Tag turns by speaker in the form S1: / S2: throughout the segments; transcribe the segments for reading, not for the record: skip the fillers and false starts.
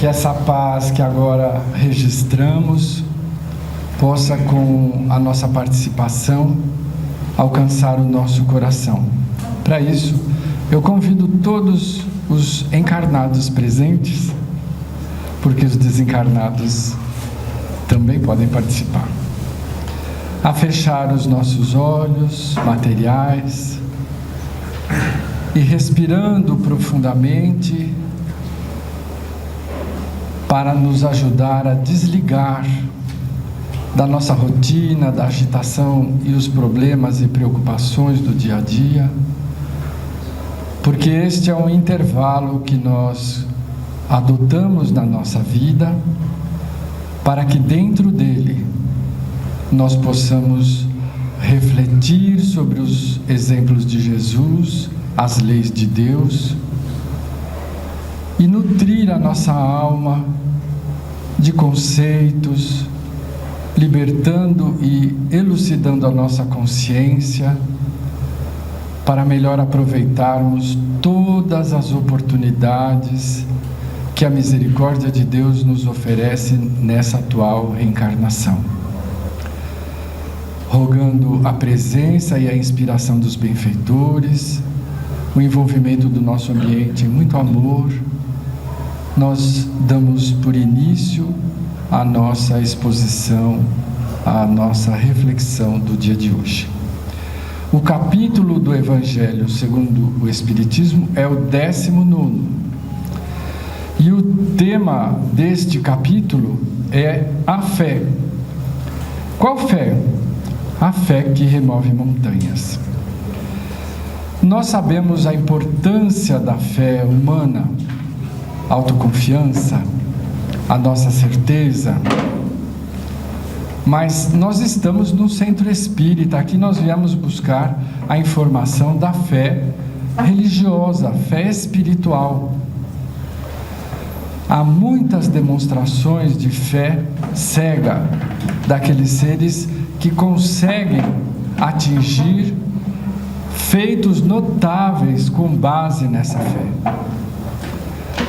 S1: que essa paz que agora registramos possa, com a nossa participação, alcançar o nosso coração. Para isso, eu convido todos os encarnados presentes, porque os desencarnados também podem participar, a fechar os nossos olhos materiais e, respirando profundamente, para nos ajudar a desligar da nossa rotina, da agitação e os problemas e preocupações do dia a dia, porque este é um intervalo que nós adotamos na nossa vida para que dentro dele nós possamos refletir sobre os exemplos de Jesus, as leis de Deus, e nutrir a nossa alma de conceitos, libertando e elucidando a nossa consciência para melhor aproveitarmos todas as oportunidades que a misericórdia de Deus nos oferece nessa atual reencarnação. Rogando a presença e a inspiração dos benfeitores, o envolvimento do nosso ambiente em muito amor, nós damos por início a nossa exposição, a nossa reflexão do dia de hoje. O capítulo do Evangelho segundo o Espiritismo é o 19º. E o tema deste capítulo é a fé. Qual fé? A fé que remove montanhas. Nós sabemos a importância da fé humana, autoconfiança, a nossa certeza, mas nós estamos no centro espírita. Aqui nós viemos buscar a informação da fé religiosa, fé espiritual. Há muitas demonstrações de fé cega daqueles seres que conseguem atingir feitos notáveis com base nessa fé.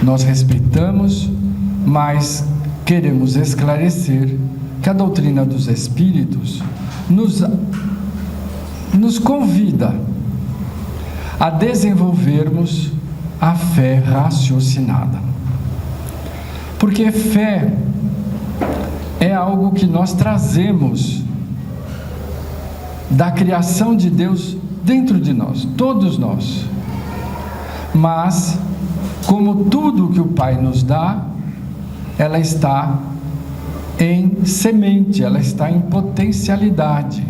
S1: Nós respeitamos, mas queremos esclarecer que a doutrina dos Espíritos nos convida a desenvolvermos a fé raciocinada. Porque fé é algo que nós trazemos da criação de Deus dentro de nós, todos nós. Mas, como tudo que o Pai nos dá, ela está em semente, ela está em potencialidade.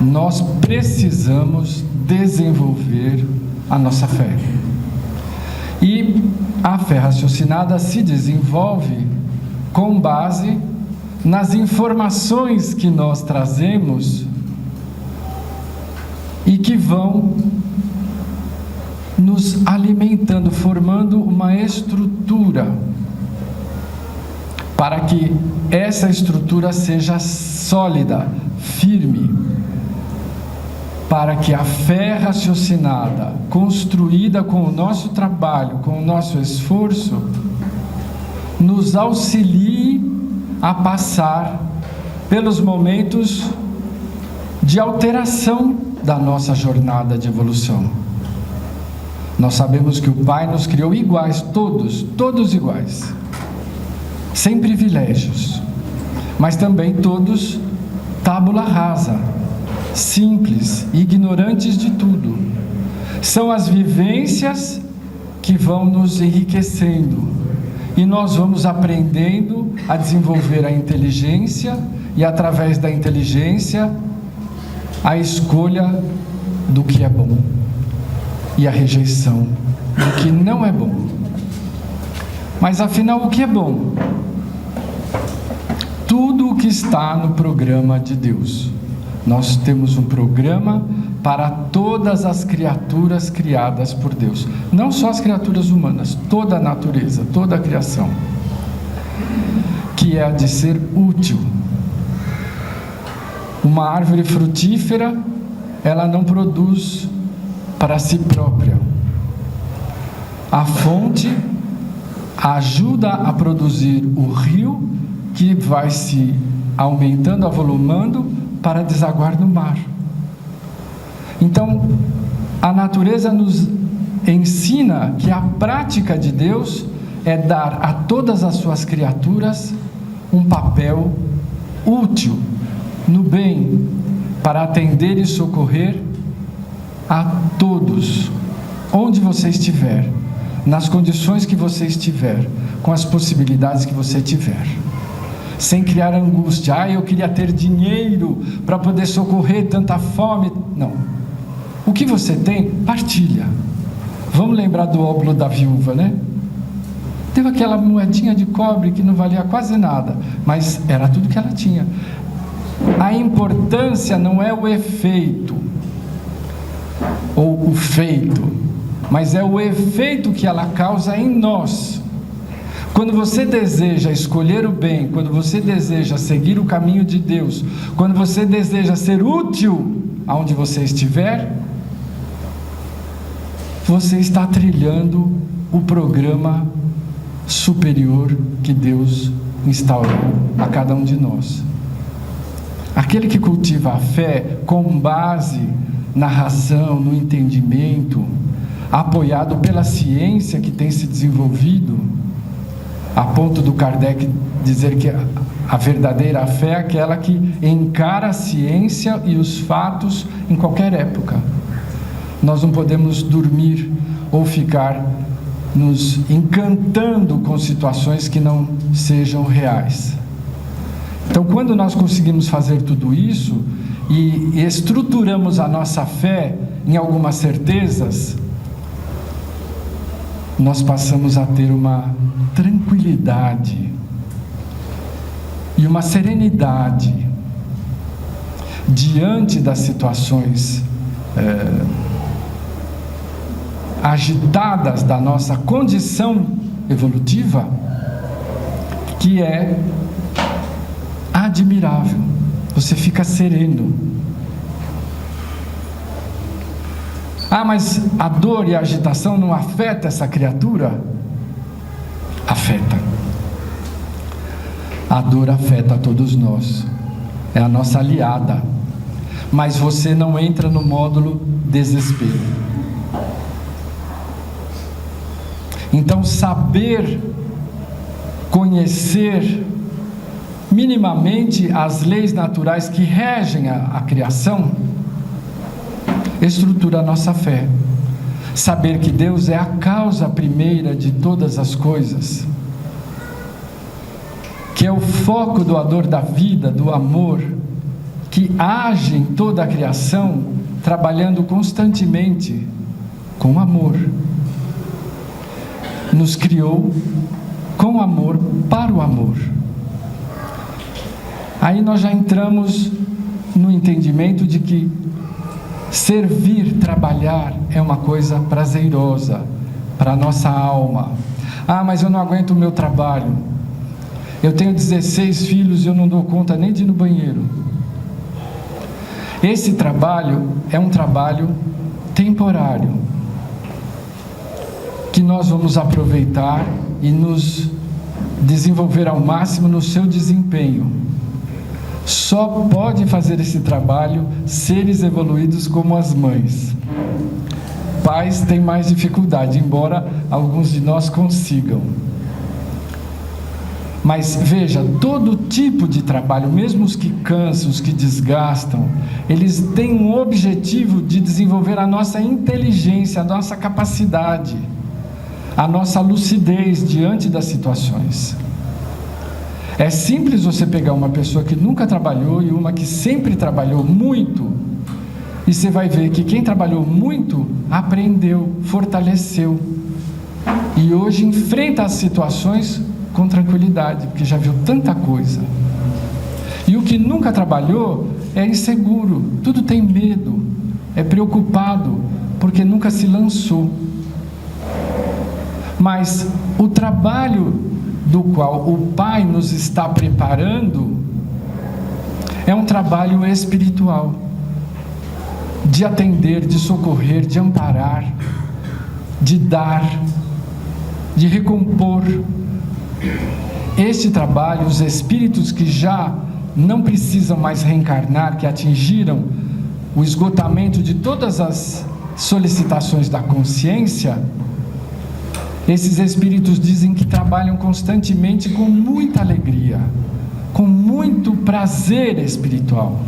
S1: Nós precisamos desenvolver a nossa fé. E a fé raciocinada se desenvolve com base nas informações que nós trazemos e que vão nos alimentando, formando uma estrutura para que essa estrutura seja sólida, firme, para que a fé raciocinada, construída com o nosso trabalho, com o nosso esforço, nos auxilie a passar pelos momentos de alteração da nossa jornada de evolução. Nós sabemos que o Pai nos criou iguais, todos iguais, sem privilégios, mas também todos tábula rasa, simples, ignorantes de tudo. São as vivências que vão nos enriquecendo e nós vamos aprendendo a desenvolver a inteligência e, através da inteligência, a escolha do que é bom e a rejeição do que não é bom. Mas afinal, o que é bom? Tudo o que está no programa de Deus. Nós temos um programa para todas as criaturas criadas por Deus, não só as criaturas humanas, toda a natureza, toda a criação, que é a de ser útil. Uma árvore frutífera, ela não produz para si própria. A fonte ajuda a produzir o rio que vai se aumentando, avolumando para desaguar no mar. Então, a natureza nos ensina que a prática de Deus é dar a todas as suas criaturas um papel útil no bem, para atender e socorrer a todos, onde você estiver, nas condições que você estiver, com as possibilidades que você tiver, sem criar angústia. Eu queria ter dinheiro para poder socorrer tanta fome. Não. O que você tem, partilha. Vamos lembrar do óbolo da viúva, né? Teve aquela moedinha de cobre que não valia quase nada, mas era tudo que ela tinha. A importância não é o efeito ou o feito, mas é o efeito que ela causa em nós. Quando você deseja escolher o bem, quando você deseja seguir o caminho de Deus, quando você deseja ser útil aonde você estiver, você está trilhando o programa superior que Deus instaurou a cada um de nós. Aquele que cultiva a fé com base na razão, no entendimento, apoiado pela ciência que tem se desenvolvido, a ponto do Kardec dizer que a verdadeira fé é aquela que encara a ciência e os fatos em qualquer época. Nós não podemos dormir ou ficar nos encantando com situações que não sejam reais. Então, quando nós conseguimos fazer tudo isso e estruturamos a nossa fé em algumas certezas, nós passamos a ter uma tranquilidade e uma serenidade diante das situações agitadas da nossa condição evolutiva, que é admirável. Você fica sereno. Mas a dor e a agitação não afeta essa criatura? Afeta. A dor afeta a todos nós. É a nossa aliada. Mas você não entra no módulo desespero. Então, saber conhecer minimamente as leis naturais que regem a criação estrutura a nossa fé. Saber que Deus é a causa primeira de todas as coisas, que é o foco doador da vida, do amor, que age em toda a criação, trabalhando constantemente com amor. Nos criou com amor, para o amor. Aí nós já entramos no entendimento de que servir, trabalhar é uma coisa prazerosa para a nossa alma. Mas eu não aguento o meu trabalho. Eu tenho 16 filhos e eu não dou conta nem de ir no banheiro. Esse trabalho é um trabalho temporário, que nós vamos aproveitar e nos desenvolver ao máximo no seu desempenho. Só pode fazer esse trabalho seres evoluídos como as mães. Pais têm mais dificuldade, embora alguns de nós consigam. Mas veja, todo tipo de trabalho, mesmo os que cansam, os que desgastam, eles têm um objetivo de desenvolver a nossa inteligência, a nossa capacidade, a nossa lucidez diante das situações. É simples você pegar uma pessoa que nunca trabalhou e uma que sempre trabalhou muito, e você vai ver que quem trabalhou muito aprendeu, fortaleceu, e hoje enfrenta as situações com tranquilidade, porque já viu tanta coisa. E o que nunca trabalhou é inseguro, tudo tem medo, é preocupado, porque nunca se lançou. Mas o trabalho do qual o Pai nos está preparando é um trabalho espiritual, de atender, de socorrer, de amparar, de dar, de recompor. Este trabalho, os espíritos que já não precisam mais reencarnar, que atingiram o esgotamento de todas as solicitações da consciência, esses espíritos dizem que trabalham constantemente com muita alegria, com muito prazer espiritual,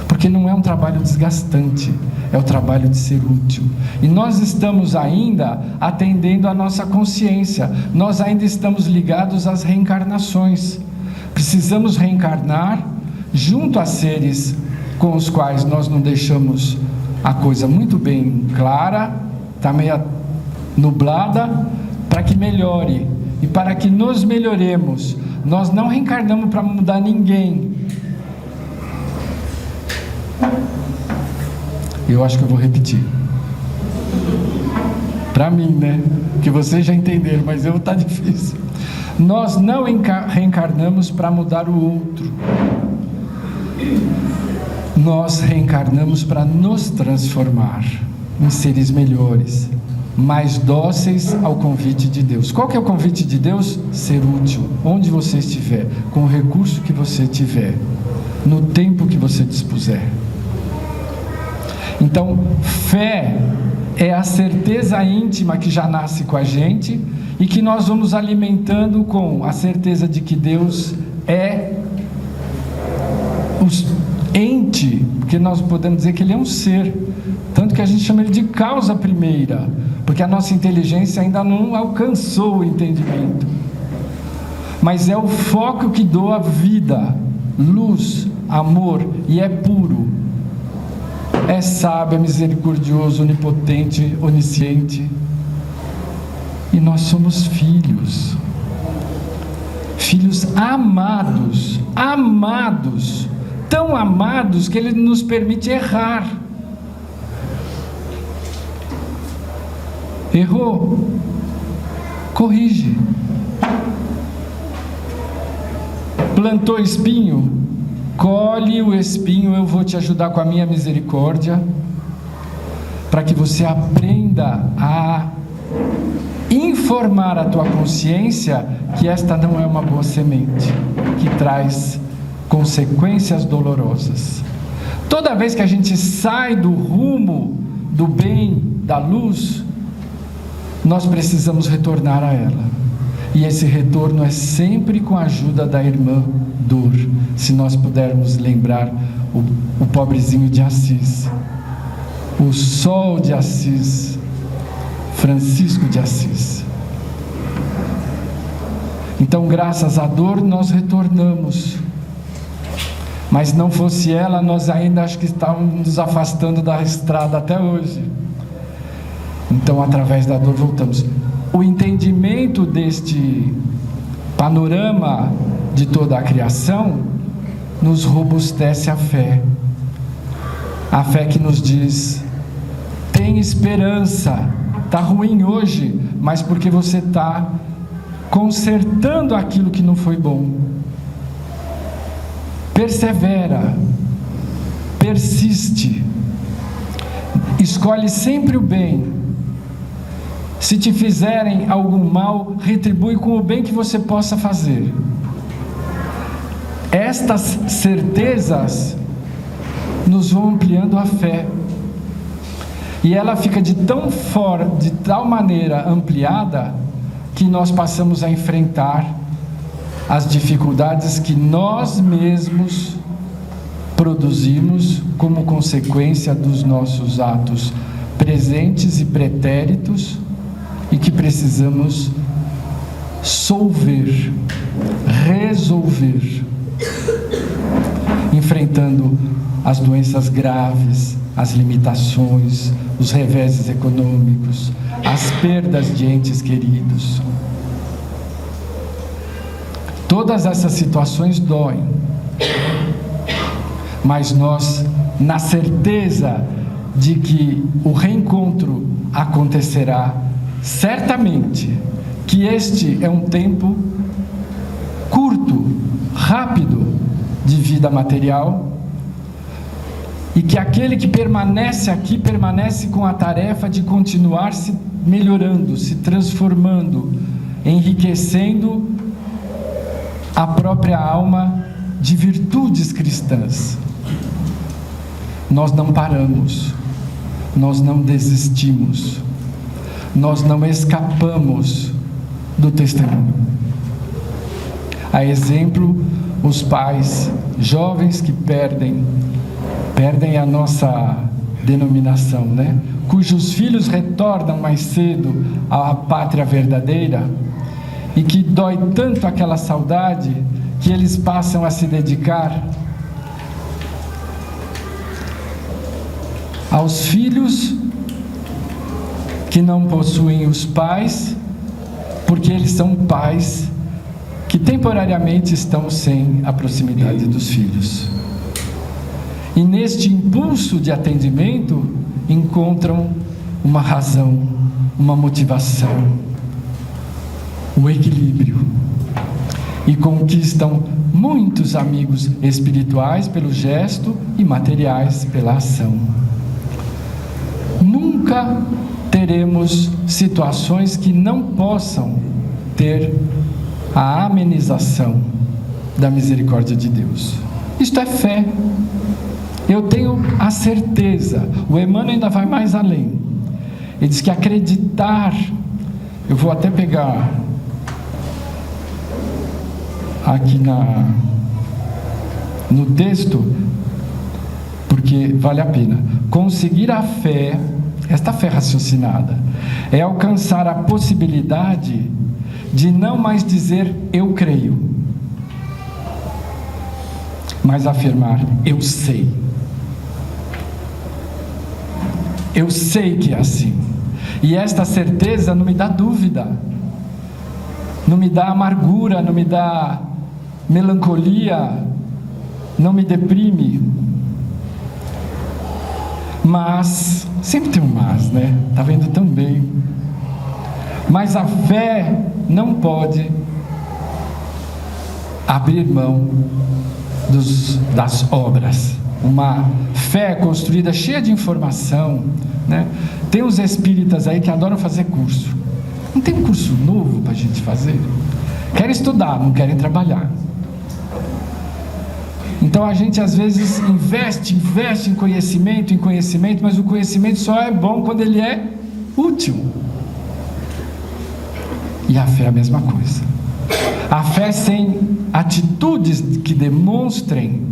S1: porque não é um trabalho desgastante, é o trabalho de ser útil. E nós estamos ainda atendendo a nossa consciência, nós ainda estamos ligados às reencarnações. Precisamos reencarnar junto a seres com os quais nós não deixamos a coisa muito bem clara, está meio nublada, para que melhore e para que nos melhoremos. Nós não reencarnamos para mudar ninguém. Eu acho que eu vou repetir. Para mim, né? Que vocês já entenderam, mas eu tá difícil. Nós não reencarnamos para mudar o outro. Nós reencarnamos para nos transformar em seres melhores, mais dóceis ao convite de Deus. Qual que é o convite de Deus? Ser útil, onde você estiver, com o recurso que você tiver, no tempo que você dispuser. Então, fé é a certeza íntima que já nasce com a gente e que nós vamos alimentando com a certeza de que Deus é o ente, porque nós podemos dizer que Ele é um ser, tanto que a gente chama Ele de causa primeira, porque a nossa inteligência ainda não alcançou o entendimento, mas é o foco que doa vida, luz, amor, e é puro, é sábio, é misericordioso, onipotente, onisciente, e nós somos filhos amados, tão amados que Ele nos permite errar. Errou, corrige. Plantou espinho, colhe o espinho. Eu vou te ajudar com a minha misericórdia, para que você aprenda a informar a tua consciência que esta não é uma boa semente, que traz consequências dolorosas. Toda vez que a gente sai do rumo do bem, da luz, nós precisamos retornar a ela. E esse retorno é sempre com a ajuda da irmã dor. Se nós pudermos lembrar o pobrezinho de Assis, o sol de Assis, Francisco de Assis. Então, graças à dor, nós retornamos. Mas não fosse ela, nós ainda acho que estávamos nos afastando da estrada até hoje. Então, através da dor, voltamos. O entendimento deste panorama de toda a criação nos robustece a fé. A fé que nos diz: tem esperança. Está ruim hoje, mas porque você está consertando aquilo que não foi bom. Persevera, persiste, escolhe sempre o bem. Se te fizerem algum mal, retribui com o bem que você possa fazer. Estas certezas nos vão ampliando a fé. E ela fica de tal maneira ampliada, que nós passamos a enfrentar as dificuldades que nós mesmos produzimos como consequência dos nossos atos presentes e pretéritos, e que precisamos solver, resolver, enfrentando as doenças graves, as limitações, os reveses econômicos, as perdas de entes queridos. Todas essas situações doem, mas nós, na certeza de que o reencontro acontecerá, certamente, que este é um tempo curto, rápido de vida material, E que aquele que permanece aqui, permanece com a tarefa de continuar se melhorando, se transformando, enriquecendo a própria alma de virtudes cristãs. Nós não paramos, nós não desistimos, nós não escapamos do testemunho. A exemplo, os pais jovens que perdem a nossa denominação, né? Cujos filhos retornam mais cedo à pátria verdadeira, e que dói tanto aquela saudade que eles passam a se dedicar aos filhos que não possuem os pais, porque eles são pais que temporariamente estão sem a proximidade dos filhos. E neste impulso de atendimento encontram uma razão, uma motivação, um equilíbrio, e conquistam muitos amigos espirituais pelo gesto e materiais pela ação. Nunca teremos situações que não possam ter a amenização da misericórdia de Deus. Isto é fé. Eu tenho a certeza. O Emmanuel ainda vai mais além. Ele diz que acreditar, eu vou até pegar aqui no texto, porque vale a pena. Conseguir a fé, esta fé raciocinada, é alcançar a possibilidade de não mais dizer eu creio, mas afirmar eu sei. Eu sei que é assim. E esta certeza não me dá dúvida, não me dá amargura, não me dá melancolia, não me deprime. Mas, sempre tem um mas, né? Está vendo tão bem. Mas a fé não pode abrir mão das obras. Uma fé construída cheia de informação, né? Tem os espíritas aí que adoram fazer curso. Não tem um curso novo para a gente fazer? Querem estudar, não querem trabalhar. Então a gente às vezes investe em conhecimento, mas o conhecimento só é bom quando ele é útil. E a fé é a mesma coisa. A fé sem atitudes que demonstrem,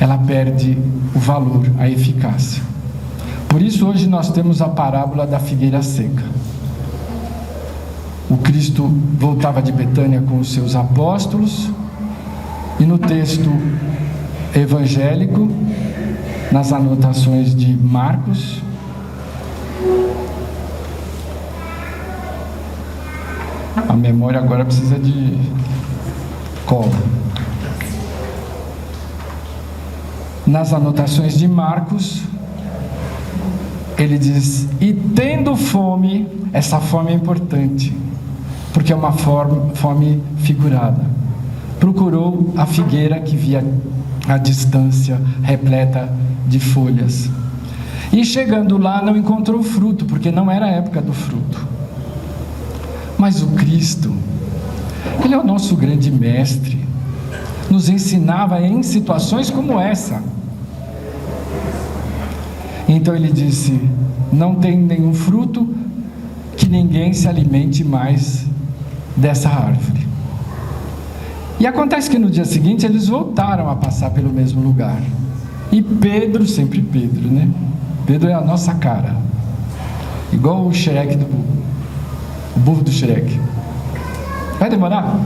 S1: ela perde o valor, a eficácia. Por isso hoje nós temos a parábola da figueira seca. O Cristo voltava de Betânia com os seus apóstolos, e no texto evangélico, nas anotações de Marcos, a memória agora precisa de cola. Nas anotações de Marcos, ele diz: e tendo fome, essa fome é importante, porque é uma fome figurada. Procurou a figueira que via à distância, repleta de folhas. E chegando lá, não encontrou fruto, porque não era a época do fruto. Mas o Cristo, Ele é o nosso grande mestre, nos ensinava em situações como essa. Então Ele disse: não tem nenhum fruto, que ninguém se alimente mais dessa árvore. E acontece que no dia seguinte eles voltaram a passar pelo mesmo lugar. E Pedro, sempre Pedro, né? Pedro é a nossa cara. Igual o Shrek o burro do Shrek. Vai demorar?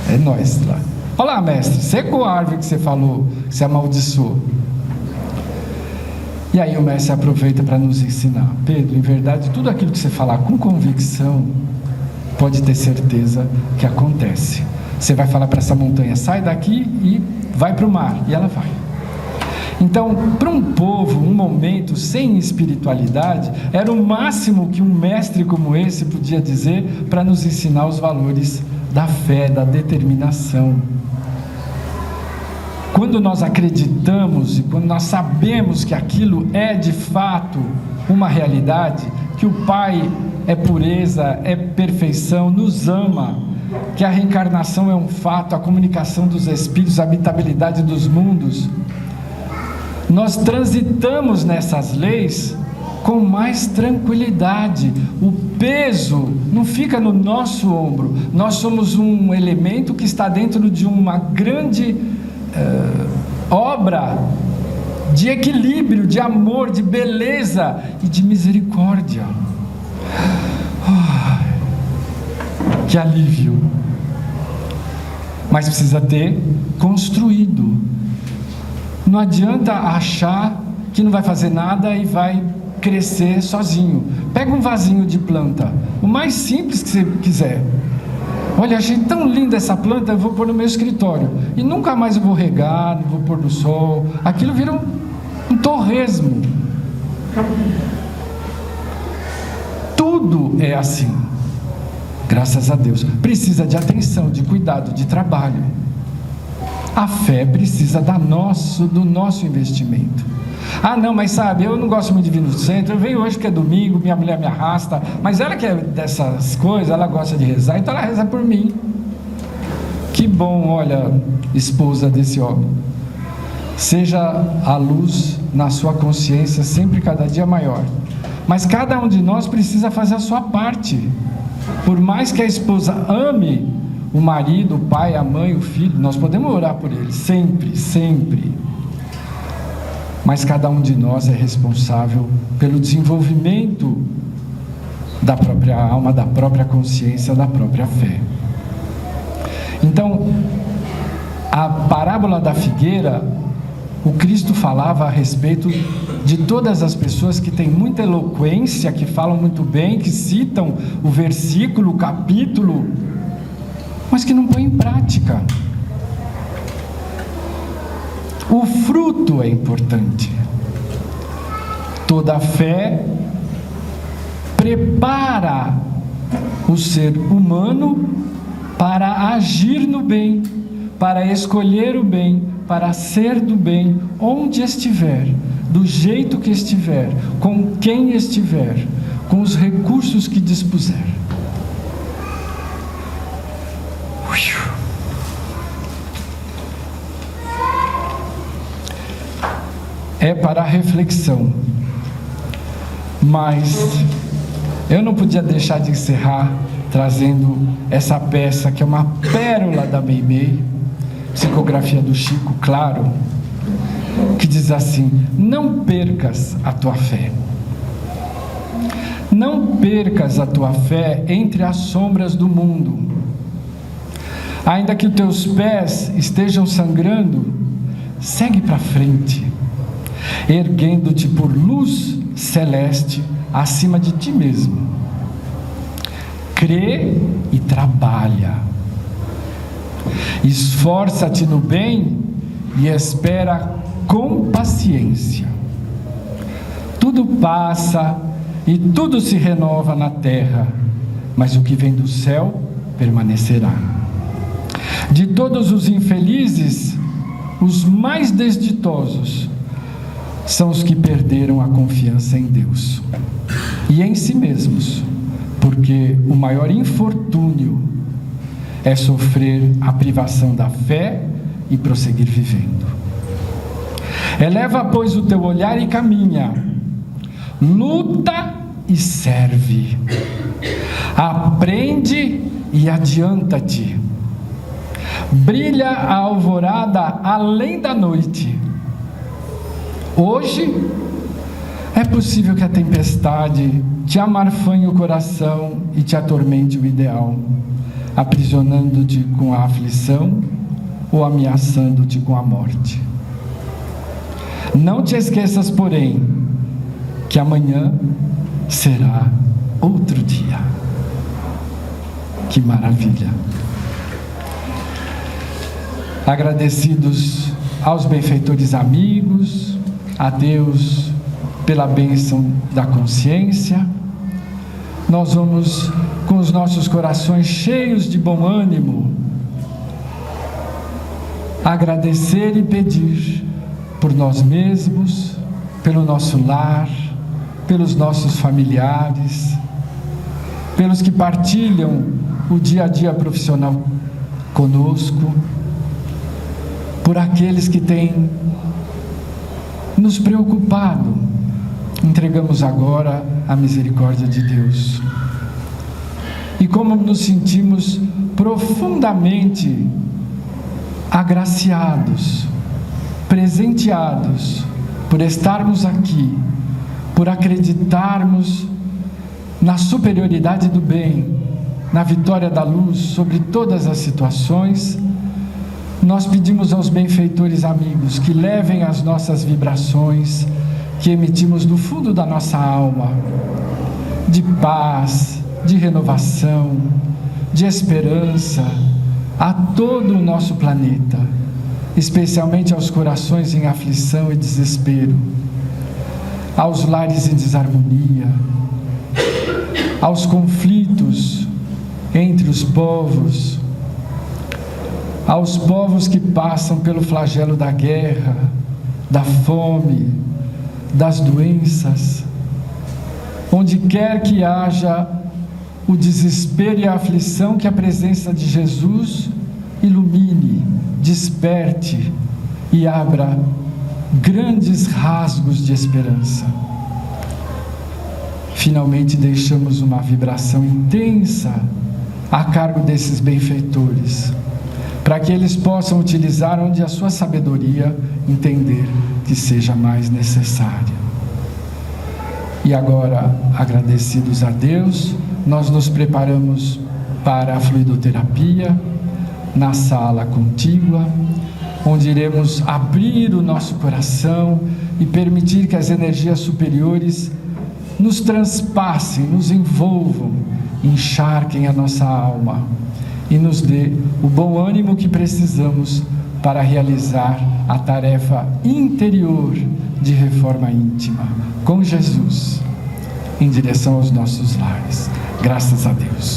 S1: É nós lá. Olá, mestre, secou a árvore que você falou, que você amaldiçoou. E aí o mestre aproveita para nos ensinar: Pedro, em verdade, tudo aquilo que você falar com convicção, pode ter certeza que acontece. Você vai falar para essa montanha: sai daqui e vai para o mar, e ela vai. Então, para um povo, um momento sem espiritualidade, era o máximo que um mestre como esse podia dizer para nos ensinar os valores da fé, da determinação. quando nós acreditamos e quando nós sabemos que aquilo é de fato uma realidade, que o Pai é pureza, é perfeição, nos ama, que a reencarnação é um fato, a comunicação dos espíritos, a habitabilidade dos mundos, nós transitamos nessas leis com mais tranquilidade. O peso não fica no nosso ombro. Nós somos um elemento que está dentro de uma grande obra de equilíbrio, de amor, de beleza e de misericórdia. Que alívio! Mas precisa ter construído. Não adianta achar que não vai fazer nada e vai crescer sozinho. Pega um vasinho de planta, o mais simples que você quiser. Olha, achei tão linda essa planta, eu vou pôr no meu escritório. E nunca mais eu vou regar, não vou pôr no sol. Aquilo vira um torresmo. Tudo é assim. Graças a Deus. Precisa de atenção, de cuidado, de trabalho. A fé precisa do nosso investimento. Ah, não, mas sabe, eu não gosto muito de vir no centro, eu venho hoje porque é domingo, minha mulher me arrasta, mas ela que é dessas coisas, ela gosta de rezar, então ela reza por mim. Que bom, olha, esposa desse homem. Seja a luz na sua consciência sempre cada dia maior. Mas cada um de nós precisa fazer a sua parte. Por mais que a esposa ame o marido, o pai, a mãe, o filho, nós podemos orar por eles, sempre, sempre. Mas cada um de nós é responsável pelo desenvolvimento da própria alma, da própria consciência, da própria fé. Então, a parábola da figueira, o Cristo falava a respeito de todas as pessoas que têm muita eloquência, que falam muito bem, que citam o versículo, o capítulo, mas que não põem em prática. O fruto é importante. Toda fé prepara o ser humano para agir no bem, para escolher o bem, para ser do bem, onde estiver, do jeito que estiver, com quem estiver, com os recursos que dispuser. É para a reflexão, mas eu não podia deixar de encerrar trazendo essa peça que é uma pérola da Meimei, psicografia do Chico, claro, que diz assim: não percas a tua fé. Não percas a tua fé entre as sombras do mundo. Ainda que os teus pés estejam sangrando, segue para frente, erguendo-te por luz celeste acima de ti mesmo. Crê e trabalha. Esforça-te no bem e espera com paciência. Tudo passa e tudo se renova na terra, mas o que vem do céu permanecerá. De todos os infelizes, os mais desditosos são os que perderam a confiança em Deus e em si mesmos, porque o maior infortúnio é sofrer a privação da fé e prosseguir vivendo. Eleva, pois, o teu olhar e caminha, luta e serve, aprende e adianta-te. Brilha a alvorada além da noite. Hoje é possível que a tempestade te amarfanhe o coração e te atormente o ideal, aprisionando-te com a aflição ou ameaçando-te com a morte. Não te esqueças, porém, que amanhã será outro dia. Que maravilha! Agradecidos aos benfeitores amigos, a Deus pela bênção da consciência, nós vamos com os nossos corações cheios de bom ânimo agradecer e pedir por nós mesmos, pelo nosso lar, pelos nossos familiares, pelos que partilham o dia a dia profissional conosco, por aqueles que têm nos preocupado. Entregamos agora a misericórdia de Deus. E como nos sentimos profundamente agraciados, presenteados por estarmos aqui, por acreditarmos na superioridade do bem, na vitória da luz sobre todas as situações, nós pedimos aos benfeitores amigos que levem as nossas vibrações, que emitimos do fundo da nossa alma, de paz, de renovação, de esperança, a todo o nosso planeta, especialmente aos corações em aflição e desespero, aos lares em desarmonia, aos conflitos entre os povos, aos povos que passam pelo flagelo da guerra, da fome, das doenças, onde quer que haja o desespero e a aflição, que a presença de Jesus ilumine, desperte e abra grandes rasgos de esperança. Finalmente deixamos uma vibração intensa a cargo desses benfeitores, para que eles possam utilizar onde a sua sabedoria entender que seja mais necessária. E agora, agradecidos a Deus, nós nos preparamos para a fluidoterapia na sala contígua, onde iremos abrir o nosso coração e permitir que as energias superiores nos transpassem, nos envolvam, encharquem a nossa alma e nos dê o bom ânimo que precisamos para realizar a tarefa interior de reforma íntima com Jesus em direção aos nossos lares. Graças a Deus.